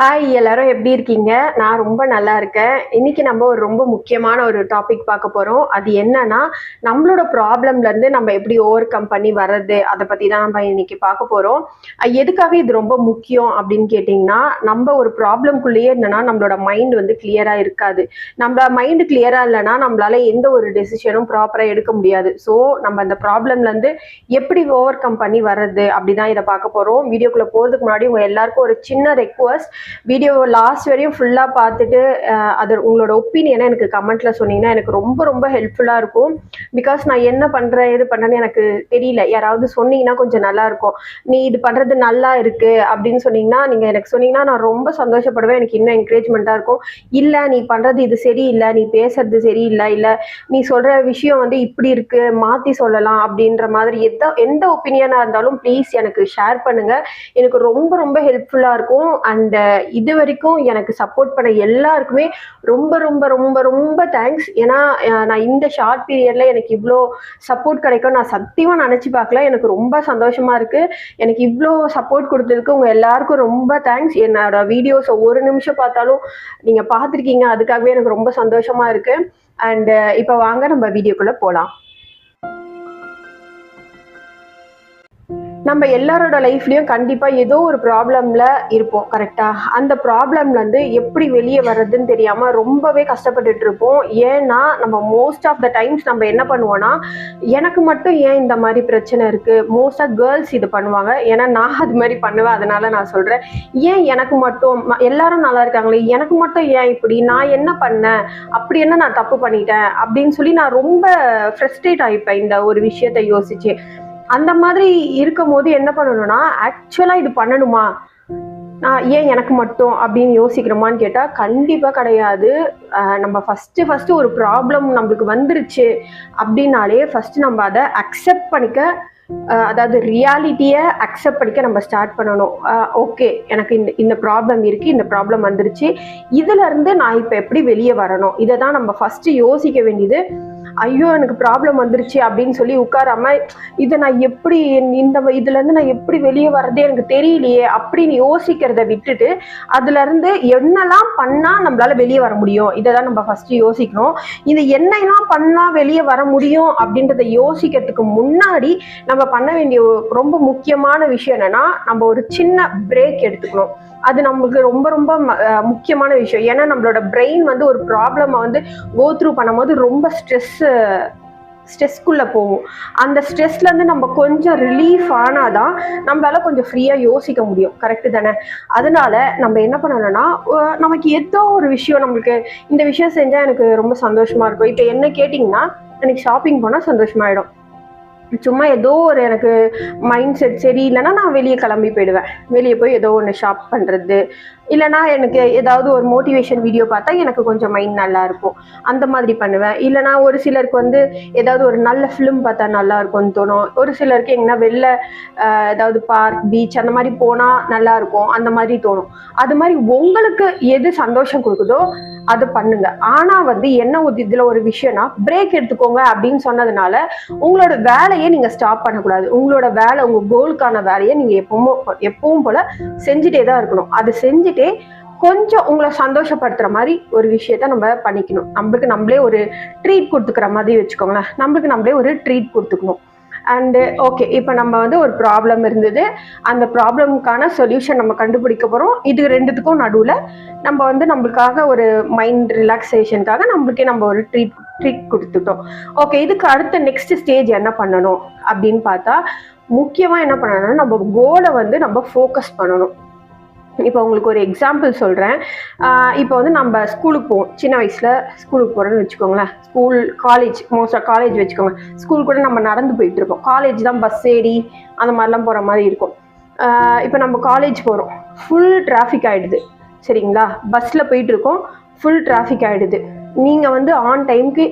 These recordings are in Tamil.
ஹாய் எல்லாரும் எப்படி இருக்கீங்க? நான் ரொம்ப நல்லா இருக்கேன். இன்னைக்கு நம்ம ஒரு ரொம்ப முக்கியமான ஒரு டாபிக் பார்க்க போறோம். அது என்னன்னா, நம்மளோட ப்ராப்ளம்லேருந்து நம்ம எப்படி ஓவர் கம் பண்ணி வர்றது, அத பத்தி தான் நம்ம இன்னைக்கு பார்க்க போறோம். எதுக்காக இது ரொம்ப முக்கியம் அப்படின்னு கேட்டிங்கன்னா, நம்ம ஒரு ப்ராப்ளம்குள்ளேயே இருந்தோம்னா, நம்மளோட மைண்ட் வந்து கிளியரா இருக்காது. நம்ம மைண்ட் கிளியரா இல்லைன்னா, நம்மளால எந்த ஒரு டெசிஷனும் ப்ராப்பரா எடுக்க முடியாது. ஸோ, நம்ம அந்த ப்ராப்ளம்லேருந்து எப்படி ஓவர் கம் பண்ணி வர்றது, அப்படிதான் இத பார்க்க போறோம். வீடியோக்குள்ள போறதுக்கு முன்னாடி உங்க எல்லாருக்கும் ஒரு சின்ன ரெக்வெஸ்ட். வீடியோ லாஸ்ட் வரையும் ஃபுல்லாக பார்த்துட்டு அது உங்களோட ஒப்பீனியனை எனக்கு கமெண்ட்டில் சொன்னீங்கன்னா எனக்கு ரொம்ப ரொம்ப ஹெல்ப்ஃபுல்லாக இருக்கும். பிகாஸ் நான் என்ன பண்ணுறேன் எது பண்ணுறேன்னு எனக்கு தெரியல. யாராவது சொன்னீங்கன்னா கொஞ்சம் நல்லாயிருக்கும். நீ இது பண்ணுறது நல்லா இருக்குது அப்படின்னு சொன்னீங்கன்னா, நீங்கள் எனக்கு சொன்னீங்கன்னா நான் ரொம்ப சந்தோஷப்படுவேன். எனக்கு இன்னும் என்கரேஜ்மெண்ட்டாக இருக்கும். இல்லை நீ பண்ணுறது இது சரியில்லை, நீ பேசுறது சரியில்லை, இல்லை நீ சொல்கிற விஷயம் வந்து இப்படி இருக்குது, மாற்றி சொல்லலாம் அப்படின்ற மாதிரி எந்த ஒப்பீனியனாக இருந்தாலும் ப்ளீஸ் எனக்கு ஷேர் பண்ணுங்கள். எனக்கு ரொம்ப ரொம்ப ஹெல்ப்ஃபுல்லாக இருக்கும். அண்ட் இது வரைக்கும் எனக்கு சப்போர்ட் பண்ண எல்லாருக்குமே ரொம்ப ரொம்ப ரொம்ப ரொம்ப தேங்க்ஸ். ஏன்னா நான் இந்த ஷார்ட் பீரியட்ல எனக்கு இவ்வளோ சப்போர்ட் கிடைக்கும் நான் சத்தியமாக நினச்சி பார்க்கல. எனக்கு ரொம்ப சந்தோஷமா இருக்கு. எனக்கு இவ்வளோ சப்போர்ட் கொடுத்ததுக்கு உங்க எல்லாருக்கும் ரொம்ப தேங்க்ஸ். என்னோட வீடியோஸ் ஒரு நிமிஷம் பார்த்தாலும் நீங்க பார்த்துருக்கீங்க, அதுக்காகவே எனக்கு ரொம்ப சந்தோஷமா இருக்கு. அண்ட் இப்போ வாங்க நம்ம வீடியோக்குள்ள போகலாம். நம்ம எல்லாரோட லைஃப்லயும் கண்டிப்பா ஏதோ ஒரு ப்ராப்ளம்ல இருப்போம், கரெக்டா? அந்த ப்ராப்ளம்ல இருந்து எப்படி வெளியே வர்றதுன்னு தெரியாம ரொம்பவே கஷ்டப்பட்டுட்டு இருப்போம். ஏன்னா நம்ம மோஸ்ட் ஆஃப் த டைம்ஸ் நம்ம என்ன பண்ணுவோம்னா, எனக்கு மட்டும் ஏன் இந்த மாதிரி பிரச்சனை இருக்கு, மோஸ்டா கேர்ள்ஸ் இது பண்ணுவாங்க. ஏன்னா நான் அது மாதிரி பண்ணுவேன், அதனால நான் சொல்றேன். ஏன் எனக்கு மட்டும் எல்லாரும் நல்லா இருக்காங்களே, எனக்கு மட்டும் ஏன் இப்படி, நான் என்ன பண்ணேன், அப்படி என்ன நான் தப்பு பண்ணிட்டேன் அப்படின்னு சொல்லி நான் ரொம்ப ஃப்ரஸ்ட்ரேட் ஆயிப்பேன் இந்த ஒரு விஷயத்த யோசிச்சு. அந்த மாதிரி இருக்கும் போது என்ன பண்ணணும்னா, ஆக்சுவலா இது பண்ணணுமா, ஏன் எனக்கு மட்டும் அப்படின்னு யோசிக்கிறோமான்னு கேட்டா கண்டிப்பா கிடையாது. நம்ம ஃபர்ஸ்ட் ஒரு ப்ராப்ளம் நம்மளுக்கு வந்துருச்சு அப்படின்னாலே ஃபர்ஸ்ட் நம்ம அதை அக்செப்ட் பண்ணிக்க, அதாவது ரியாலிட்டியை அக்செப்ட் பண்ணிக்க நம்ம ஸ்டார்ட் பண்ணணும். ஓகே, எனக்கு இந்த ப்ராப்ளம் இருக்கு, இந்த ப்ராப்ளம் வந்துருச்சு, இதுல இருந்து நான் இப்போ எப்படி வெளியே வரணும், இதை தான் நம்ம ஃபர்ஸ்ட் யோசிக்க வேண்டியது. ஐயோ எனக்கு ப்ராப்ளம் வந்துருச்சு அப்படின்னு சொல்லி உட்காராம, இதை நான் எப்படி இதுல இருந்து நான் எப்படி வெளியே வர்றதே எனக்கு தெரியலையே அப்படின்னு யோசிக்கிறத விட்டுட்டு, அதுல இருந்து என்னெல்லாம் பண்ணா நம்மளால வெளியே வர முடியும், இதை தான் நம்ம ஃபர்ஸ்ட் யோசிக்கணும். இது என்னெல்லாம் பண்ணா வெளியே வர முடியும் அப்படின்றத யோசிக்கிறதுக்கு முன்னாடி நம்ம பண்ண வேண்டிய ரொம்ப முக்கியமான விஷயம் என்னன்னா, நம்ம ஒரு சின்ன பிரேக் எடுத்துக்கணும். அது நமக்கு ரொம்ப ரொம்ப முக்கியமான விஷயம். ஏன்னா நம்மளோட பிரெயின் வந்து ஒரு ப்ராப்ளமை வந்து கோ த்ரூ பண்ணும்போது ரொம்ப ஸ்ட்ரெஸ்க்குள்ள போகும். அந்த ஸ்ட்ரெஸ்ல இருந்து நம்ம கொஞ்சம் ரிலீஃப் ஆனாதான் நம்மளால கொஞ்சம் ஃப்ரீயா யோசிக்க முடியும், கரெக்ட் தானே? அதனால நம்ம என்ன பண்ணணும்னா, நமக்கு ஏதோ ஒரு விஷயம், நம்மளுக்கு இந்த விஷயம் செஞ்சா எனக்கு ரொம்ப சந்தோஷமா இருக்கும். இப்போ என்ன கேட்டிங்கன்னா, எனக்கு ஷாப்பிங் போனால் சந்தோஷமாயிடும். சும்மா ஏதோ ஒரு எனக்கு மைண்ட் செட் சரி இல்லைன்னா நான் வெளியே கிளம்பி போயிடுவேன். வெளியே போய் ஏதோ ஒன்று ஷாப் பண்ணுறது, இல்லைனா எனக்கு ஏதாவது ஒரு மோட்டிவேஷன் வீடியோ பார்த்தா எனக்கு கொஞ்சம் மைண்ட் நல்லா இருக்கும், அந்த மாதிரி பண்ணுவேன். இல்லைனா ஒரு சிலருக்கு வந்து ஏதாவது ஒரு நல்ல ஃபிலிம் பார்த்தா நல்லா இருக்கும்னு தோணும். ஒரு சிலருக்கு எங்கன்னா வெளில ஏதாவது பார்க், பீச் அந்த மாதிரி போனால் நல்லா இருக்கும், அந்த மாதிரி தோணும். அது மாதிரி உங்களுக்கு எது சந்தோஷம் கொடுக்குதோ அது பண்ணுங்க. ஆனா வந்து என்ன இதுல ஒரு விஷயம்னா, பிரேக் எடுத்துக்கோங்க அப்படின்னு சொன்னதுனால உங்களோட வேலையை நீங்க ஸ்டாப் பண்ணக்கூடாது. உங்களோட வேலை, உங்க கோலுக்கான வேலையை நீங்க எப்பவும் போல செஞ்சுட்டே தான் இருக்கணும். அது செஞ்சுட்டே கொஞ்சம் உங்களை சந்தோஷப்படுத்துற மாதிரி ஒரு விஷயத்த நம்ம பண்ணிக்கணும். நம்மளுக்கு நம்மளே ஒரு ட்ரீட் கொடுத்துக்கிற மாதிரி வச்சுக்கோங்களேன். நம்மளுக்கு நம்மளே ஒரு ட்ரீட் கொடுத்துக்கணும். அண்டு ஓகே, இப்போ நம்ம வந்து ஒரு ப்ராப்ளம் இருந்தது, அந்த ப்ராப்ளமுக்கான சொல்யூஷன் நம்ம கண்டுபிடிக்க போகிறோம். இது ரெண்டுத்துக்கும் நடுவில் நம்ம வந்து நம்மளுக்காக ஒரு மைண்ட் ரிலாக்ஸேஷனுக்காக நம்மளுக்கே நம்ம ஒரு ட்ரீட் கொடுத்துட்டோம். ஓகே, இதுக்கு அடுத்த நெக்ஸ்ட் ஸ்டேஜ் என்ன பண்ணணும் அப்படின்னு பார்த்தா, முக்கியமாக என்ன பண்ணணும்னா, நம்ம கோலை வந்து நம்ம ஃபோக்கஸ் பண்ணணும். இப்போ உங்களுக்கு ஒரு எக்ஸாம்பிள் சொல்கிறேன். இப்போ வந்து நம்ம ஸ்கூலுக்கு போவோம். சின்ன வயசில் ஸ்கூலுக்கு போகிறோன்னு வச்சுக்கோங்களேன். ஸ்கூல், காலேஜ், மோஸ்ட்டாக காலேஜ் வச்சுக்கோங்க. ஸ்கூல் கூட நம்ம நடந்து போயிட்டு இருக்கோம். காலேஜ் தான் பஸ் ஏறி அந்த மாதிரிலாம் போகிற மாதிரி இருக்கும். இப்போ நம்ம காலேஜ் போகிறோம், ஃபுல் டிராஃபிக் ஆகிடுது, சரிங்களா? பஸ்ஸில் போயிட்டு இருக்கோம், ஃபுல் டிராஃபிக் ஆகிடுது. நீங்கள் வந்து ஆன் டைமுக்கு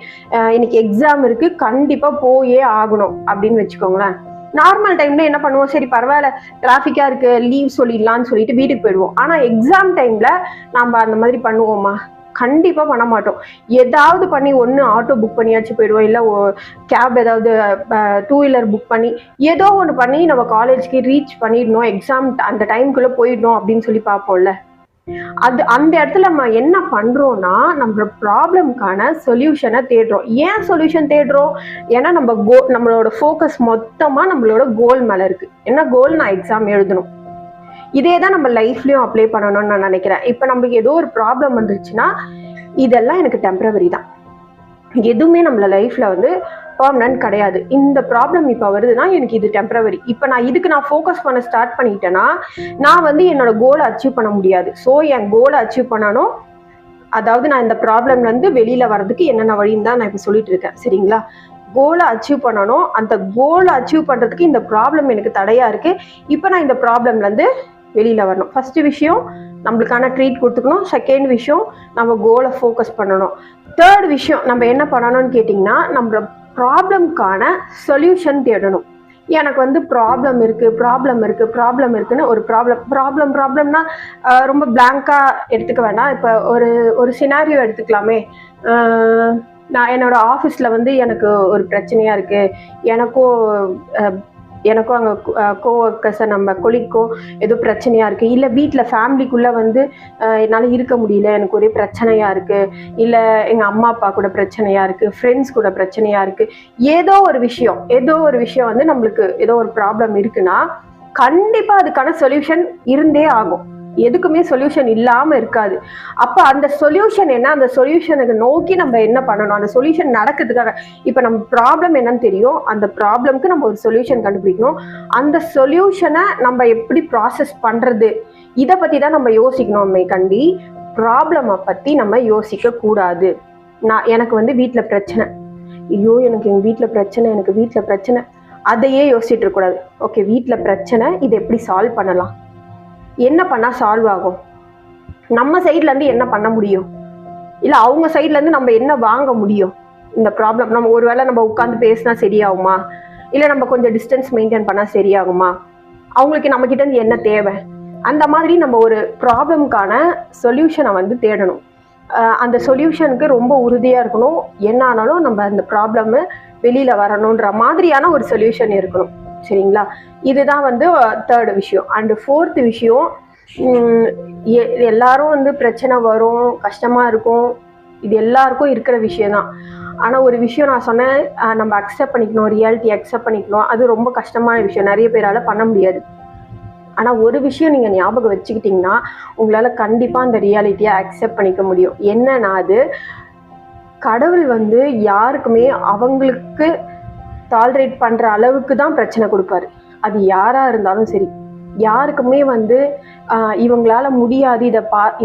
இன்னைக்கு எக்ஸாம் இருக்குது, கண்டிப்பாக போயே ஆகணும் அப்படின்னு வச்சுக்கோங்களேன். நார்மல் டைம்ல என்ன பண்ணுவோம், சரி பரவாயில்ல டிராஃபிக்கா இருக்கு, லீவ் சொல்லிடலாம்னு சொல்லிட்டு வீட்டுக்கு போயிடுவோம். ஆனா எக்ஸாம் டைம்ல நம்ம அந்த மாதிரி பண்ணுவோமா? கண்டிப்பா பண்ண மாட்டோம். ஏதாவது பண்ணி ஒன்று ஆட்டோ புக் பண்ணியாச்சும் போயிடுவோம், இல்லை கேப் ஏதாவது 2 வீலர் புக் பண்ணி ஏதோ ஒன்று பண்ணி நம்ம காலேஜ்க்கு ரீச் பண்ணிடணும், எக்ஸாம் அந்த டைமுக்குள்ள போயிடணும் அப்படின்னு சொல்லி பார்ப்போம்ல. அந்த இடத்துல நம்ம என்ன பண்றோம்னா நம்ம ப்ராப்ளம்கான சொல்யூஷனை தேடுறோம். ஏன் சொல்யூஷன் தேடுறோம்? ஏன்னா நம்மளோட ஃபோக்கஸ் மொத்தமா நம்மளோட கோல் மேல இருக்கு. என்ன கோல்? நான் எக்ஸாம் எழுதணும். இதே தான் நம்ம லைஃப்லயும் அப்ளை பண்ணணும்னு நான் நினைக்கிறேன். இப்ப நம்மளுக்கு ஏதோ ஒரு ப்ராப்ளம் வந்துருச்சுன்னா இதெல்லாம் எனக்கு டெம்பரவரி தான். எதுவுமே நம்மள லைஃப்ல வந்து பெர்மனன்ட் கிடையாது. இந்த ப்ராப்ளம் இப்போ வருதுன்னா எனக்கு இது டெம்பரவரி. இப்போ நான் ஃபோக்கஸ் பண்ண ஸ்டார்ட் பண்ணிட்டேன்னா நான் வந்து என்னோட கோலை அச்சீவ் பண்ண முடியாது. ஸோ என் கோலை அச்சீவ் பண்ணணும், அதாவது நான் இந்த ப்ராப்ளம்ல இருந்து வெளியில வர்றதுக்கு என்னென்ன வழின்னு தான் நான் இப்போ சொல்லிட்டு இருக்கேன். சரிங்களா? கோலை அச்சீவ் பண்ணணும். அந்த கோலை அச்சீவ் பண்றதுக்கு இந்த ப்ராப்ளம் எனக்கு தடையா இருக்கு. இப்போ நான் இந்த ப்ராப்ளம்ல இருந்து வெளியில வரணும். ஃபர்ஸ்ட் விஷயம் நம்மளுக்கான ட்ரீட் கொடுத்துக்கணும். செகண்ட் விஷயம் நம்ம கோலை ஃபோக்கஸ் பண்ணணும். தேர்ட் விஷயம் நம்ம என்ன பண்ணணும்னு கேட்டிங்கன்னா நம்ம ப்ராப்ளம்கான சொல்யூஷன் தேடணும். எனக்கு வந்து ப்ராப்ளம் இருக்குன்னு ஒரு ப்ராப்ளம்னா ரொம்ப பிளாங்கா எடுத்துக்க வேண்டாம். இப்போ ஒரு சினாரியோ எடுத்துக்கலாமே. நான் என்னோட ஆஃபீஸில் வந்து எனக்கு ஒரு பிரச்சனையா இருக்கு, எனக்கும் அங்கே கோவர்க்கர்ஸை நம்ம கொலிக்கோ ஏதோ பிரச்சனையா இருக்கு, இல்லை வீட்டில் ஃபேமிலிக்குள்ள வந்து என்னால் இருக்க முடியல, எனக்கு ஒரே பிரச்சனையா இருக்கு, இல்லை எங்கள் அம்மா அப்பா கூட பிரச்சனையா இருக்கு, ஃப்ரெண்ட்ஸ் கூட பிரச்சனையா இருக்கு, ஏதோ ஒரு விஷயம் வந்து நம்மளுக்கு ஏதோ ஒரு ப்ராப்ளம் இருக்குன்னா கண்டிப்பா அதுக்கான சொல்யூஷன் இருந்தே ஆகும். எதுக்குமே சொல்யூஷன் இல்லாம இருக்காது. அப்ப அந்த சொல்யூஷன் என்ன, அந்த சொல்யூஷனுக்கு நோக்கி நம்ம என்ன பண்ணணும், அந்த சொல்யூஷன் நடக்கிறதுக்காக இப்ப நம்ம ப்ராப்ளம் என்னன்னு தெரியும், அந்த ப்ராப்ளம்க்கு நம்ம ஒரு சொல்யூஷன் கண்டுபிடிக்கணும். அந்த சொல்யூஷனை நம்ம எப்படி ப்ராசஸ் பண்றது, இதை பத்தி தான் நம்ம யோசிக்கணும். கண்டி ப்ராப்ளமை பத்தி நம்ம யோசிக்க கூடாது. எனக்கு வந்து வீட்டுல பிரச்சனை, ஐயோ எனக்கு எங்க வீட்டுல பிரச்சனை, அதையே யோசிச்சுட்டு இருக்க கூடாது. ஓகே, வீட்டுல பிரச்சனை, இதை எப்படி சால்வ் பண்ணலாம், என்ன பண்ணா சால்வ் ஆகும், நம்ம சைட்ல இருந்து என்ன பண்ண முடியும், இல்ல அவங்க சைட்ல இருந்து நம்ம என்ன வாங்க முடியும், இந்த ப்ராப்ளம் நம்ம ஒருவேளை நம்ம உட்காந்து பேசினா சரியாகுமா, இல்ல நம்ம கொஞ்சம் டிஸ்டன்ஸ் மெயின்டைன் பண்ணா சரியாகுமா, அவங்களுக்கு நம்ம கிட்ட இருந்து என்ன தேவை, அந்த மாதிரி நம்ம ஒரு ப்ராப்ளம்கான சொல்யூஷனை வந்து தேடணும். அந்த சொல்யூஷனுக்கு ரொம்ப உறுதியா இருக்கணும். என்ன ஆனாலும் நம்ம அந்த ப்ராப்ளம் வெளியில வரணும்ன்ற மாதிரியான ஒரு சொல்யூஷன் இருக்கணும். சரிங்களா? இதுதான் வந்து தேர்ட் விஷயம். அண்ட் ஃபோர்த் விஷயம், எல்லாரும் வந்து பிரச்சனை வரும், கஷ்டமா இருக்கும், இது எல்லாருக்கும் இருக்கிற விஷயம்தான். ஆனா ஒரு விஷயம் நான் சொன்னேன், நம்ம அக்செப்ட் பண்ணிக்கணும், ரியாலிட்டி அக்செப்ட் பண்ணிக்கணும். அது ரொம்ப கஷ்டமான விஷயம், நிறைய பேரால பண்ண முடியாது. ஆனா ஒரு விஷயம் நீங்க ஞாபகம் வச்சுக்கிட்டீங்கன்னா உங்களால கண்டிப்பா அந்த ரியாலிட்டியை அக்செப்ட் பண்ணிக்க முடியும். என்னன்னா, அது கடவுள் வந்து யாருக்குமே அவங்களுக்கு டாலரேட் பண்ற அளவுக்கு தான் பிரச்சனை கொடுப்பாரு. அது யாரா இருந்தாலும் சரி, யாருக்குமே வந்து இவங்களால முடியாது,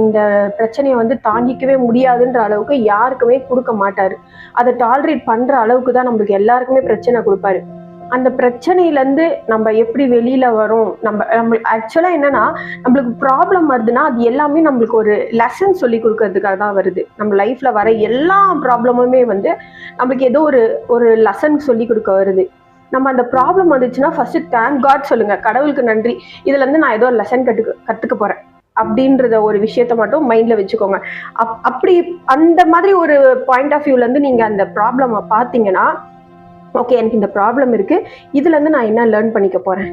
இந்த பிரச்சனையை வந்து தாங்கிக்கவே முடியாதுன்ற அளவுக்கு யாருக்குமே கொடுக்க மாட்டாரு. அதை டாலரேட் பண்ற அளவுக்கு தான் நம்மளுக்கு எல்லாருக்குமே பிரச்சனை கொடுப்பாரு. அந்த பிரச்சனையிலேருந்து நம்ம எப்படி வெளியில வரும், நம்ம ஆக்சுவலா என்னன்னா, நம்மளுக்கு ப்ராப்ளம் வருதுன்னா அது எல்லாமே நம்மளுக்கு ஒரு லெசன் சொல்லி கொடுக்கறதுக்காக தான் வருது. நம்ம லைஃப்ல வர எல்லா ப்ராப்ளமுமே வந்து நம்மளுக்கு ஏதோ ஒரு லெசன் சொல்லி கொடுக்க வருது. நம்ம அந்த ப்ராப்ளம் வந்துச்சுன்னா ஃபர்ஸ்ட் தேங்க் காட் சொல்லுங்க, கடவுளுக்கு நன்றி, இதுல இருந்து நான் ஏதோ ஒரு லெசன் கத்துக்க போறேன் அப்படின்றத ஒரு விஷயத்த மட்டும் மைண்ட்ல வச்சுக்கோங்க. அப்படி அந்த மாதிரி ஒரு பாயிண்ட் ஆஃப் வியூல இருந்து நீங்க அந்த ப்ராப்ளமை பார்த்தீங்கன்னா, ஓகே எனக்கு இந்த ப்ராப்ளம் இருக்கு, இதுல இருந்து நான் என்ன லேர்ன் பண்ணிக்க போறேன்,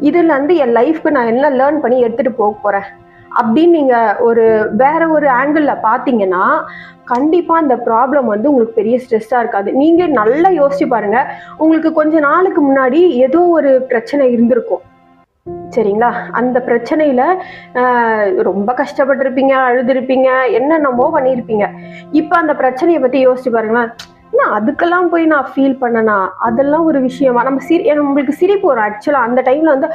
இதுல இருந்து என் லைஃப்க்கு நான் என்ன லேர்ன் பண்ணி எடுத்துட்டு போக போறேன் அப்படின்னு நீங்க வேற ஒரு ஆங்கிள் பாத்தீங்கன்னா கண்டிப்பா அந்த ப்ராப்ளம் வந்து உங்களுக்கு பெரிய ஸ்ட்ரெஸ்ஸா இருக்காது. நீங்க நல்லா யோசிச்சு பாருங்க, உங்களுக்கு கொஞ்ச நாளுக்கு முன்னாடி ஏதோ ஒரு பிரச்சனை இருந்திருக்கும். சரிங்களா? அந்த பிரச்சனையில ரொம்ப கஷ்டப்பட்டிருப்பீங்க, அழுதுருப்பீங்க, என்னென்னமோ பண்ணியிருப்பீங்க. இப்ப அந்த பிரச்சனையை பத்தி யோசிச்சு பாருங்களேன், அதுக்கெல்லாம் போய் நான் ஃபீல் பண்ணனா, அதெல்லாம் ஒரு விஷயமா, நம்மளுக்கு சிரிப்பு வரும். ஆக்சுவலா அந்த டைம்ல வந்து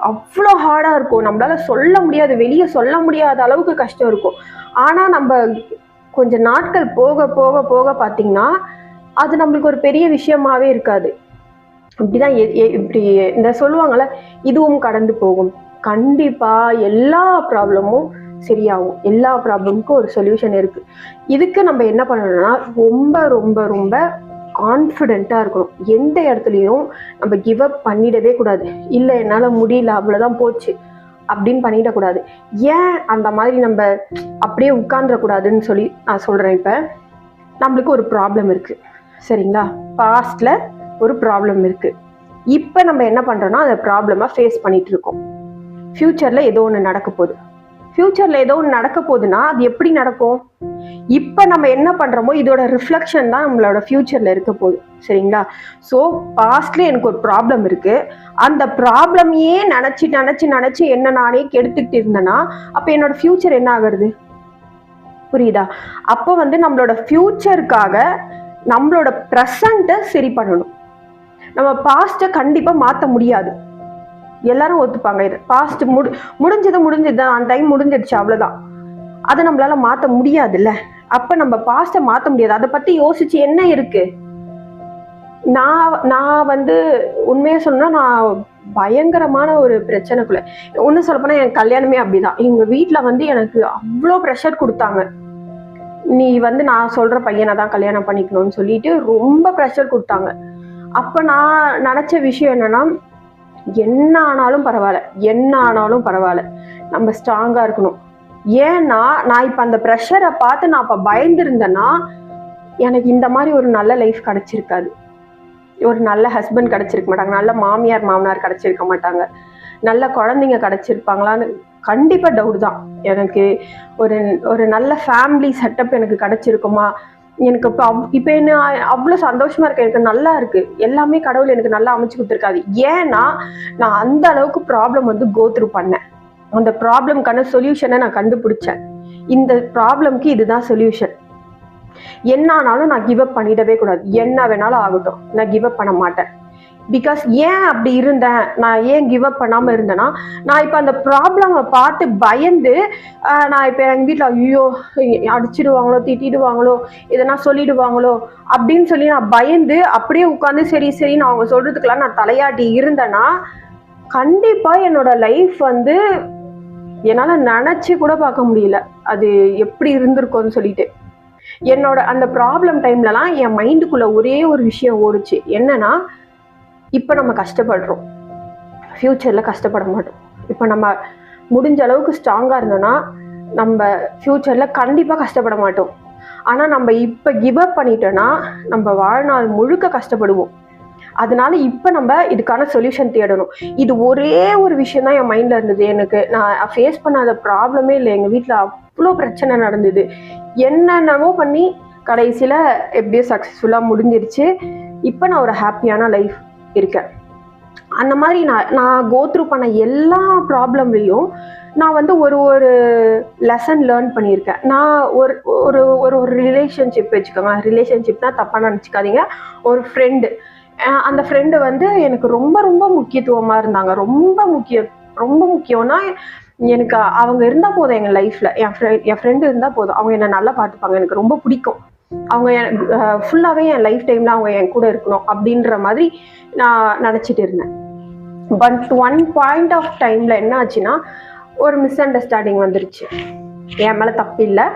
அவ்வளோ ஹார்டா இருக்கும், நம்மளால சொல்ல முடியாது, வெளியே சொல்ல முடியாத அளவுக்கு கஷ்டம் இருக்கும். ஆனா நம்ம கொஞ்ச நாட்கள் போக போக போக பாத்தீங்கன்னா அது நம்மளுக்கு ஒரு பெரிய விஷயமாவே இருக்காது. இப்படிதான் இப்படி இந்த சொல்லுவாங்கல்ல, இதுவும் கடந்து போகும். கண்டிப்பா எல்லா ப்ராப்ளமும் சரியாகும். எல்லா ப்ராப்ளமுக்கும் ஒரு சொல்யூஷன் இருக்கு. இதுக்கு நம்ம என்ன பண்ணணும்னா ரொம்ப ரொம்ப ரொம்ப கான்ஃபிடென்ட்டா இருக்கணும். எந்த இடத்துலையும் நம்ம கிவ் அப் பண்ணிடவே கூடாது. இல்லை என்னால முடியல, அவ்வளவுதான் போச்சு அப்படின்னு பண்ணிடக்கூடாது. ஏன் அந்த மாதிரி நம்ம அப்படியே உட்கார்ந்துடக்கூடாதுன்னு சொல்லி நான் சொல்றேன். இப்ப நம்மளுக்கு ஒரு ப்ராப்ளம் இருக்கு, சரிங்களா? பாஸ்ட்ல ஒரு ப்ராப்ளம் இருக்கு. இப்ப நம்ம என்ன பண்றோம்னா அந்த ப்ராப்ளமா ஃபேஸ் பண்ணிட்டு இருக்கோம். ஃபியூச்சர்ல ஏதோ ஒன்று நடக்க போகுது. ஃபியூச்சர்ல ஏதோ ஒன்று நடக்க போகுதுன்னா அது எப்படி நடக்கும்? இப்போ நம்ம என்ன பண்றோமோ இதோட ரிஃப்ளெக்ஷன் தான் நம்மளோட ஃபியூச்சர்ல இருக்க போகுது. சரிங்களா? ஸோ பாஸ்ட்ல எனக்கு ஒரு ப்ராப்ளம் இருக்கு, அந்த ப்ராப்ளமையே நினைச்சு நினைச்சு நினைச்சு என்ன நானே கெடுத்துக்கிட்டு இருந்தேன்னா அப்ப என்னோட ஃபியூச்சர் என்ன ஆகுறது? புரியுதா? அப்போ வந்து நம்மளோட ஃபியூச்சருக்காக நம்மளோட ப்ரெசண்ட்டை சரி பண்ணணும். நம்ம பாஸ்ட்டை கண்டிப்பா மாற்ற முடியாது, எல்லாரும் ஒத்துப்பாங்க. இது பாஸ்ட் முடிஞ்சது அந்த டைம் முடிஞ்சிடுச்சு, அவ்வளவுதான். அதை நம்மளால மாற்ற முடியாதுல்ல. அப்ப நம்ம பாஸ்ட்டை மாற்ற முடியாது. அதை பத்தி யோசிச்சு என்ன இருக்கு? நான் வந்து உண்மையா சொன்னா நான் பயங்கரமான ஒரு பிரச்சனைக்குள்ள. ஒன்னும் சொல்லப்போனா என் கல்யாணமே அப்படிதான். எங்க வீட்டுல வந்து எனக்கு அவ்வளோ ப்ரெஷர் கொடுத்தாங்க. நீ வந்து நான் சொல்ற பையனை தான் கல்யாணம் பண்ணிக்கணும்னு சொல்லிட்டு ரொம்ப ப்ரெஷர் கொடுத்தாங்க. அப்ப நான் நினைச்ச விஷயம் என்னன்னா, என்ன ஆனாலும் பரவாயில்ல, நம்ம ஸ்ட்ராங்கா இருக்கணும். ஏன்னா நான் இப்ப அந்த ப்ரெஷரை பார்த்து நான் அப்ப பயந்துருந்தேன்னா எனக்கு இந்த மாதிரி ஒரு நல்ல லைஃப் கிடைச்சிருக்காது. ஒரு நல்ல ஹஸ்பண்ட் கிடைச்சிருக்க மாட்டாங்க, நல்ல மாமனார் கிடைச்சிருக்க மாட்டாங்க, நல்ல குழந்தைங்க கிடைச்சிருப்பாங்களான்னு கண்டிப்பா டவுட் தான். எனக்கு ஒரு நல்ல ஃபேமிலி செட்டப் எனக்கு கிடைச்சிருக்குமா? எனக்கு இப்ப என்ன அவ்வளவு சந்தோஷமா இருக்கு, எனக்கு நல்லா இருக்கு, எல்லாமே கடவுள் எனக்கு நல்லா அமைச்சு கொடுத்துருக்காது. ஏன்னா நான் அந்த அளவுக்கு ப்ராப்ளம் வந்து கோ த்ரூ பண்ணேன். அந்த ப்ராப்ளம்கான சொல்யூஷனை நான் கண்டுபிடிச்சேன். இந்த ப்ராப்ளம்க்கு இதுதான் சொல்யூஷன். என்ன ஆனாலும் நான் கிவ் அப் பண்ணிடவே கூடாது. என்ன வேணாலும் ஆகட்டும், நான் கிவ் அப் பண்ண மாட்டேன். பிகாஸ் ஏன் அப்படி இருந்தேன், நான் ஏன் கிவ் அப் பண்ணாம இருந்தேன்னா, நான் இப்ப அந்த ப்ராப்ளம் பார்த்து பயந்து நான் இப்ப எங்க வீட்டுல ஐயோ அடிச்சிடுவாங்களோ, திட்டிடுவாங்களோ, எதனா சொல்லிடுவாங்களோ அப்படின்னு சொல்லி நான் பயந்து அப்படியே உட்காந்து சரி சரின்னு அவங்க சொல்றதுக்கெல்லாம் நான் தலையாட்டி இருந்தேன்னா கண்டிப்பா என்னோட லைஃப் வந்து என்னால நினைச்சு கூட பார்க்க முடியல அது எப்படி இருந்திருக்கும்னு சொல்லிட்டு. என்னோட அந்த ப்ராப்ளம் டைம்லலாம் என் மைண்டுக்குள்ள ஒரே ஒரு விஷயம் ஓடுச்சு. என்னன்னா, இப்ப நம்ம கஷ்டப்படுறோம், ஃபியூச்சர்ல கஷ்டப்பட மாட்டோம். இப்ப நம்ம முடிஞ்ச அளவுக்கு ஸ்ட்ராங்கா இருந்தோம்னா நம்ம ஃபியூச்சர்ல கண்டிப்பா கஷ்டப்பட மாட்டோம். ஆனா நம்ம இப்ப கிவ் அப் பண்ணிட்டோம்னா நம்ம வாழ்நாள் முழுக்க கஷ்டப்படுவோம். அதனால இப்ப நம்ம இதுக்கான சொல்யூஷன் தேடணும். இது ஒரே ஒரு விஷயம் தான் என் மைண்ட்ல இருந்தது. எனக்கு நான் ஃபேஸ் பண்ணாத ப்ராப்ளமே இல்லை. எங்க வீட்டுல அவ்வளோ பிரச்சனை நடந்தது, என்னென்னவோ பண்ணி கடைசியில எப்படியோ சக்சஸ்ஃபுல்லா முடிஞ்சிருச்சு. இப்ப நான் ஒரு ஹாப்பியான லைஃப் இருக்கேன். அந்த மாதிரி நான் கோ த்ரூ பண்ண எல்லா ப்ராப்ளம்லையும் நான் வந்து ஒரு லெசன் லேர்ன் பண்ணியிருக்கேன். நான் ஒரு ரிலேஷன்ஷிப் வச்சுக்கோங்க, ரிலேஷன்ஷிப்னா தப்பா நினச்சிக்காதீங்க. ஒரு ஃப்ரெண்டு, அந்த ஃப்ரெண்டு வந்து எனக்கு ரொம்ப ரொம்ப முக்கியத்துவமா இருந்தாங்க. ரொம்ப முக்கியம்னா எனக்கு அவங்க இருந்தா போதும் எங்க லைஃப்ல. என் ஃப்ரெண்டு இருந்தா போதும், அவங்க என்ன நல்லா பார்த்துப்பாங்க, எனக்கு ரொம்ப பிடிக்கும். அவங்க ஃபுல்லாவே என் லைஃப் டைம்ல அவங்க என் கூட இருக்கணும் அப்படின்ற மாதிரி நான் நினைச்சிட்டு இருந்தேன். பட் ஒன் பாயிண்ட் ஆஃப் டைம்ல என்ன ஆச்சுன்னா ஒரு மிஸ் அண்டர்ஸ்டாண்டிங் வந்துருச்சு. என் மேல தப்பு இல்லை,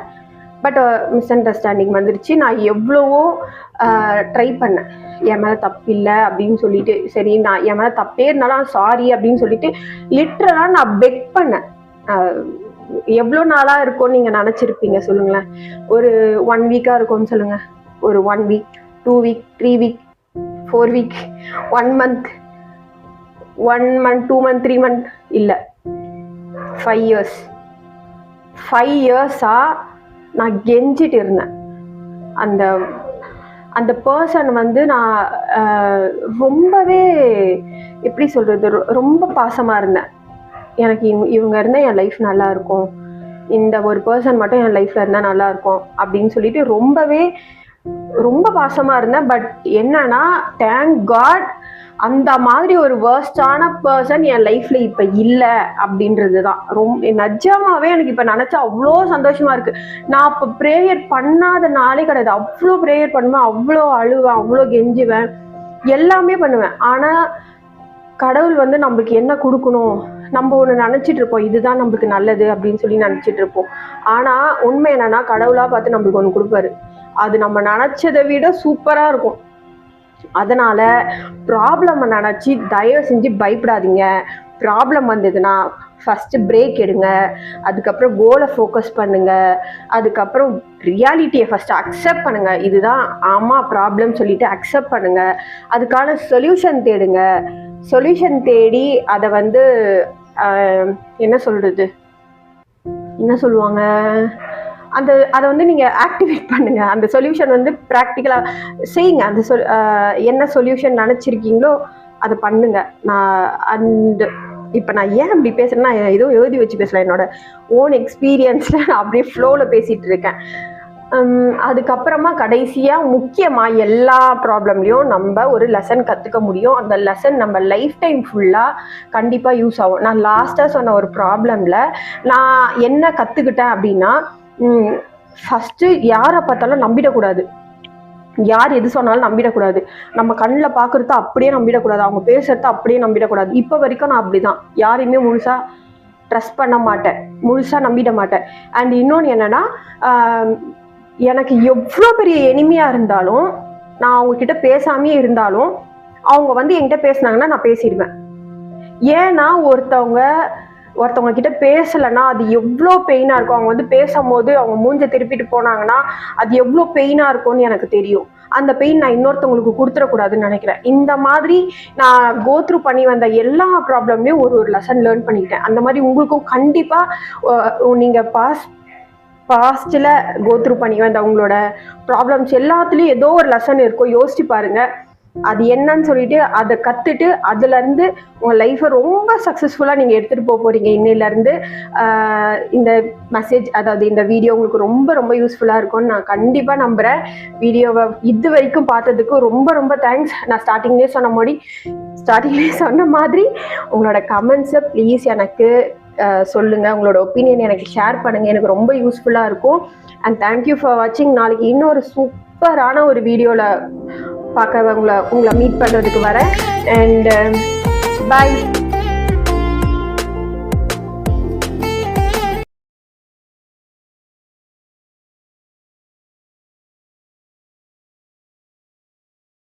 பட் மிஸ் அண்டர்ஸ்டாண்டிங் வந்துருச்சு. நான் எவ்வளவோ ட்ரை பண்ணேன், என் மேலே தப்பு இல்லை அப்படின்னு சொல்லிட்டு. சரி, நான் என் மேலே தப்பே இருந்தாலும் சாரி அப்படின்னு சொல்லிட்டு லிட்டரலாக நான் பெக் பண்ணேன். எவ்வளோ நாளாக இருக்கும்னு நீங்கள் நினச்சிருப்பீங்க சொல்லுங்களேன்? ஒரு 1 வீக்காக இருக்கும்னு சொல்லுங்கள். ஒரு 1 week, 2 week, 3 week, 4 week, 1 month, 2 month, 3 month இல்லை, 5 இயர்ஸ். 5 இயர்ஸாக நான் கெஞ்சிட்டு இருந்தேன். அந்த பர்சன் வந்து நான் ரொம்பவே எப்படி சொல்றது, ரொம்ப பாசமா இருந்தேன். எனக்கு இவங்க இருந்தா என் லைஃப் நல்லா இருக்கும், இந்த ஒரு பர்சன் மட்டும் என் லைஃப்ல இருந்தா நல்லா இருக்கும் அப்படின்னு சொல்லிட்டு ரொம்ப பாசமா இருந்தேன். பட் என்னன்னா, தேங்க் காட் அந்த மாதிரி ஒரு வேர்ஸ்டான பர்சன் என் லைஃப்ல இப்ப இல்லை அப்படின்றதுதான். நிஜமாவே எனக்கு இப்ப நினைச்சா அவ்வளோ சந்தோஷமா இருக்கு. நான் இப்ப ப்ரேயர் பண்ணாத நாளே கிடையாது. அவ்வளோ ப்ரேயர் பண்ணுவேன், அவ்வளோ அழுவேன், அவ்வளோ கெஞ்சுவேன், எல்லாமே பண்ணுவேன். ஆனா கடவுள் வந்து நம்மளுக்கு என்ன கொடுக்கணும், நம்ம ஒன்று நினைச்சிட்டு இருப்போம், இதுதான் நம்மளுக்கு நல்லது அப்படின்னு சொல்லி நினைச்சிட்டு இருப்போம். ஆனா உண்மை என்னன்னா, கடவுளா பார்த்து நம்மளுக்கு ஒன்று கொடுப்பாரு, அது நம்ம நினைச்சதை விட சூப்பரா இருக்கும். அதனால ப்ராப்ளம் நினைச்சு தயவு செஞ்சு பயப்படாதீங்க. ப்ராப்ளம் வந்ததுன்னா ஃபர்ஸ்ட் பிரேக் எடுங்க, அதுக்கப்புறம் கோலை ஃபோக்கஸ் பண்ணுங்க, அதுக்கப்புறம் ரியாலிட்டியை ஃபர்ஸ்ட் அக்செப்ட் பண்ணுங்க. இதுதான் ஆமா ப்ராப்ளம் சொல்லிட்டு அக்செப்ட் பண்ணுங்க. அதுக்கான சொல்யூஷன் தேடுங்க. சொல்யூஷன் தேடி அதை வந்து என்ன சொல்றது, என்ன சொல்லுவாங்க, அதை வந்து நீங்கள் ஆக்டிவேட் பண்ணுங்கள். அந்த சொல்யூஷன் வந்து ப்ராக்டிக்கலாக செய்யுங்க. என்ன சொல்யூஷன் நினச்சிருக்கீங்களோ அதை பண்ணுங்க. இப்போ நான் ஏன் அப்படி பேசுறேன்னா, ஏதோ எழுதி வச்சு பேசல, என்னோட ஓன் எக்ஸ்பீரியன்ஸில் நான் அப்படியே ஃப்ளோவில் பேசிகிட்டு இருக்கேன். அதுக்கப்புறமா கடைசியாக முக்கியமாக எல்லா ப்ராப்ளம்லையும் நம்ம ஒரு லெசன் கற்றுக்க முடியும். அந்த லெசன் நம்ம லைஃப் டைம் ஃபுல்லாக கண்டிப்பாக யூஸ் ஆகும். நான் லாஸ்ட்டாக சொன்ன ஒரு ப்ராப்ளமில் நான் என்ன கற்றுக்கிட்டேன் அப்படின்னா, ஃபஸ்ட்டு யாரை பார்த்தாலும் நம்பிடக்கூடாது. யார் எது சொன்னாலும் நம்பிடக்கூடாது. நம்ம கண்ணில் பார்க்குறத அப்படியே நம்பிடக்கூடாது. அவங்க பேசுகிறத அப்படியே நம்பிடக்கூடாது. இப்போ வரைக்கும் நான் அப்படி தான், யாரையுமே முழுசாக ட்ரஸ்ட் பண்ண மாட்டேன், முழுசாக நம்பிட மாட்டேன். அண்ட் இன்னொன்று என்னென்னா, எனக்கு எவ்வளோ பெரிய எனிமையாக இருந்தாலும், நான் அவங்கக்கிட்ட பேசாமே இருந்தாலும், அவங்க வந்து என்கிட்ட பேசினாங்கன்னா நான் பேசிடுவேன். ஏன்னா ஒருத்தவங்க கிட்ட பேசலைன்னா அது எவ்வளோ பெயினாக இருக்கும். அவங்க வந்து பேசும்போது அவங்க மூஞ்சை திருப்பிட்டு போனாங்கன்னா அது எவ்வளோ பெயினாக இருக்கும்னு எனக்கு தெரியும். அந்த பெயின் நான் இன்னொருத்தவங்களுக்கு கொடுத்துடக்கூடாதுன்னு நினைக்கிறேன். இந்த மாதிரி நான் கோத்ரூ பண்ணி வந்த எல்லா ப்ராப்ளம்லையும் ஒரு லெசன் லேர்ன் பண்ணிக்கிட்டேன். அந்த மாதிரி உங்களுக்கும் கண்டிப்பாக நீங்கள் பாஸ்டில் கோத்ரூ பண்ணி வந்த உங்களோட ப்ராப்ளம்ஸ் எல்லாத்துலேயும் ஏதோ ஒரு லெசன் இருக்கும். யோசிச்சு பாருங்கள் அது என்னன்னு சொல்லிட்டு அதை கற்றுட்டு அதுலேருந்து உங்கள் லைஃப்பை ரொம்ப சக்ஸஸ்ஃபுல்லாக நீங்கள் எடுத்துகிட்டு போகிறீங்க. இன்னிலேருந்து இந்த மெசேஜ், அதாவது இந்த வீடியோ உங்களுக்கு ரொம்ப ரொம்ப யூஸ்ஃபுல்லாக இருக்கும்னு நான் கண்டிப்பாக நம்புகிறேன். வீடியோவை இது வரைக்கும் பார்த்ததுக்கு ரொம்ப ரொம்ப தேங்க்ஸ். நான் ஸ்டார்டிங்லேயே சொன்ன மாதிரி உங்களோட கமெண்ட்ஸை ப்ளீஸ் எனக்கு சொல்லுங்கள். உங்களோட ஒப்பீனியன் எனக்கு ஷேர் பண்ணுங்கள், எனக்கு ரொம்ப யூஸ்ஃபுல்லாக இருக்கும். அண்ட் தேங்க்யூ ஃபார் வாட்சிங். நாளைக்கு இன்னொரு சூப்பரான ஒரு வீடியோவில் பார்க்க உங்களை மீட் பண்ணுறதுக்கு வரேன். அண்ட் பாய்.